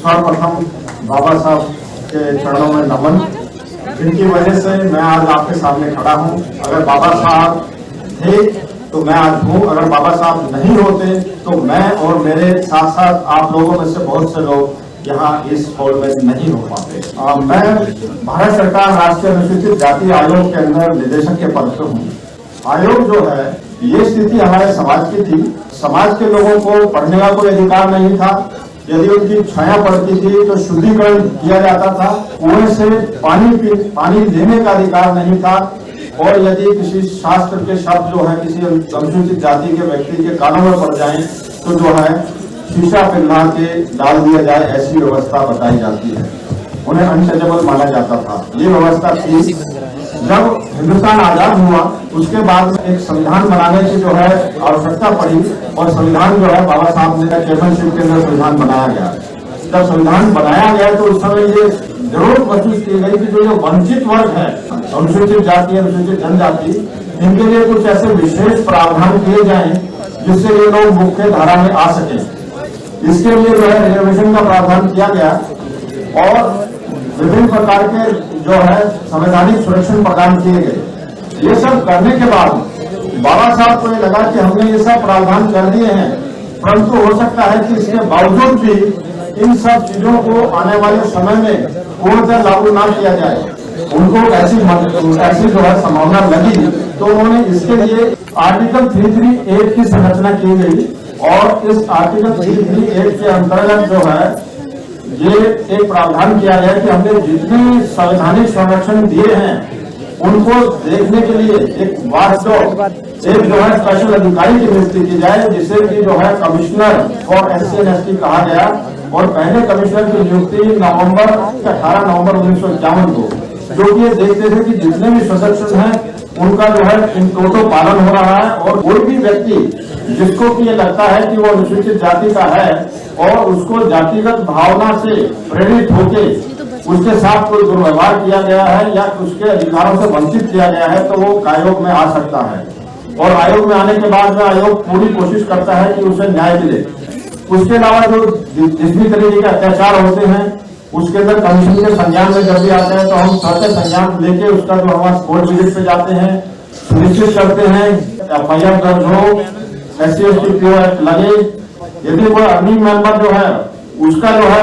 सर्वप्रथम बाबा साहब के चरणों में नमन, जिनकी वजह से मैं आज आपके सामने खड़ा हूं। अगर बाबा साहब थे तो मैं आज हूं, अगर बाबा साहब नहीं होते तो मैं और मेरे साथ साथ आप लोगों में से बहुत से लोग यहाँ इस हॉल में नहीं हो पाते। मैं भारत सरकार राष्ट्रीय अनुसूचित जाति आयोग के अंदर निदेशक के पद पर हूँ। आयोग जो है, ये स्थिति हमारे समाज की थी। समाज के लोगों को पढ़ने का कोई अधिकार नहीं था। यदि उनकी छाया पड़ती थी तो शुद्धिकरण किया जाता था। कुएं से पानी लेने का अधिकार नहीं था। और यदि किसी शास्त्र के शब्द जो है किसी अनुसूचित जाति के व्यक्ति के कानों में पड़ जाएं तो जो है शीशा पिघला के डाल दिया जाए, ऐसी व्यवस्था बताई जाती है। उन्हें अनटचेबल माना जाता था। ये व्यवस्था थी। जब हिंदुस्तान आजाद हुआ उसके बाद एक संविधान बनाने की जो है आवश्यकता पड़ी और संविधान जो है बाबा साहब ने चेयरमैनशिप के अंदर संविधान बनाया गया। जब संविधान बनाया गया तो उस समय ये जरूरत महसूस की गई कि जो वंचित वर्ग है, अनुसूचित जाति, अनुसूचित जनजाति, इनके लिए कुछ ऐसे विशेष प्रावधान किए जाएं जिससे ये लोग मुख्य धारा में आ सके। इसके लिए जो है रिजर्वेशन का प्रावधान किया गया और विभिन्न प्रकार के जो है संवैधानिक सुरक्षण प्रदान किए गए। ये सब करने के बाद बाबा साहब को ये लगा कि हमने ये सब प्रावधान कर दिए हैं, परंतु हो सकता है कि इसके बावजूद भी इन सब चीजों को आने वाले समय में पूर्णतः लागू ना किया जाए। उनको ऐसी जो है संभावना लगी तो उन्होंने इसके लिए आर्टिकल 338 की संरचना की गई और इस आर्टिकल 338 के अंतर्गत जो है ये एक प्रावधान किया गया कि हमने जितने संवैधानिक संरक्षण दिए हैं उनको देखने के लिए एक वाचडॉग, एक जो है स्पेशल अधिकारी की नियुक्ति की जाए, जिसे कि जो है commissioner for SC and ST कहा गया। और पहले कमिश्नर की नियुक्ति 18 नवंबर 1951 को, जो कि ये देखते थे कि जितने भी सदस्य हैं उनका जो है इन टोटो पालन हो रहा है और कोई भी व्यक्ति जिसको कि ये लगता है कि वो अनुसूचित जाति का है और उसको जातिगत भावना से प्रेरित होके उसके साथ कोई दुर्व्यवहार किया गया है या उसके अधिकारों से वंचित किया गया है तो वो आयोग में आ सकता है। और आयोग में आने के बाद में आयोग पूरी कोशिश करता है कि उसे न्याय मिले। उसके अलावा जो जिस भी तरीके के अत्याचार होते हैं उसके अंदर कमीशन के संज्ञान में जब भी आते हैं तो हम स्वतः संज्ञान लेके उसका जो हमारे कोर्ट विजिट पे जाते हैं, सुनिश्चित करते हैं FIR दर्ज हो, SC ST PO एक्ट लगे। यदि वो अर्निंग मेंबर जो है उसका जो है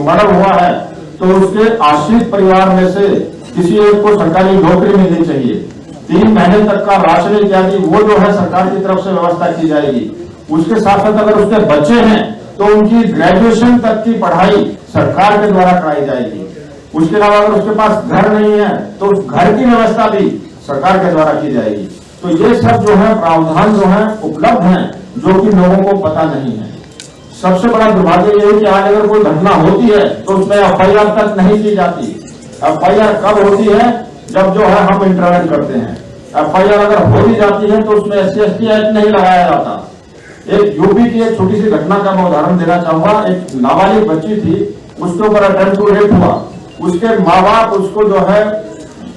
मर्डर हुआ है तो उसके आश्रित परिवार में से किसी एक को सरकारी नौकरी मिलनी चाहिए। 3 महीने तक का राशन इत्यादि वो जो है सरकार की तरफ से व्यवस्था की जाएगी। उसके साथ साथ अगर उसके बच्चे हैं तो उनकी ग्रेजुएशन तक की पढ़ाई सरकार के द्वारा कराई जाएगी। उसके अलावा अगर उसके पास घर नहीं है तो घर की व्यवस्था भी सरकार के द्वारा की जाएगी। तो ये सब जो है प्रावधान जो है उपलब्ध हैं, जो कि लोगों को पता नहीं है। सबसे बड़ा दुर्भाग्य ये है कि आज अगर कोई घटना होती है तो उसमें FIR तक नहीं की जाती। FIR कब होती है? जब जो है हम इंटरवेंट करते हैं। FIR अगर हो भी जाती है तो उसमें SC ST एक्ट नहीं लगाया जाता। एक यूपी की एक छोटी सी घटना का मैं उदाहरण देना चाहूंगा। एक नाबालिग बच्ची थी, उसके ऊपर अटेम्प्ट टू रेप हुआ। उसके माँ बाप उसको जो है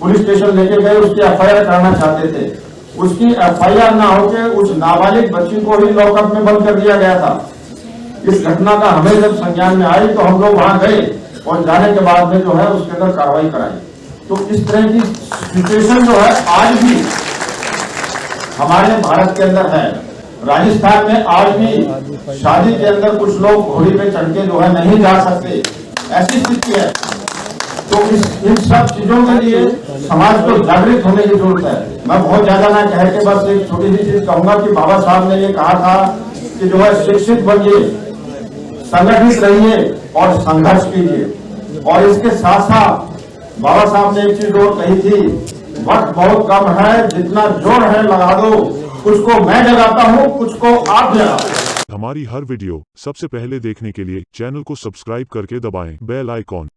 पुलिस स्टेशन लेके गए, उसकी FIR कराना चाहते थे। उसकी FIR ना होकर उस नाबालिग बच्ची को ही लॉकअप में बंद कर दिया गया था। इस घटना का हमें जब संज्ञान में आई तो हम लोग वहां गए और जाने के बाद में जो है उसके अंदर कार्रवाई कराई। तो इस तरह की सिचुएशन जो है आज भी हमारे भारत के अंदर है। राजस्थान में आज भी शादी के अंदर कुछ लोग घोड़ी पे चढ़ के जो है नहीं जा सकते, ऐसी स्थिति है। तो इन सब चीजों के लिए समाज को जागृत होने की जरूरत है। मैं बहुत ज्यादा ना कह के बस एक छोटी सी चीज कहूंगा कि बाबा साहब ने ये कहा था कि जो है शिक्षित बनिए, संगठित रहिए और संघर्ष कीजिए। और इसके साथ साथ बाबा साहब ने एक चीज और कही थी, वक्त बहुत कम है, जितना जोर है लगा दो, कुछ को मैं जगाता हूँ, कुछ को आप जगाओ। हमारी हर वीडियो सबसे पहले देखने के लिए चैनल को सब्सक्राइब करके दबाएं बेल आइकॉन।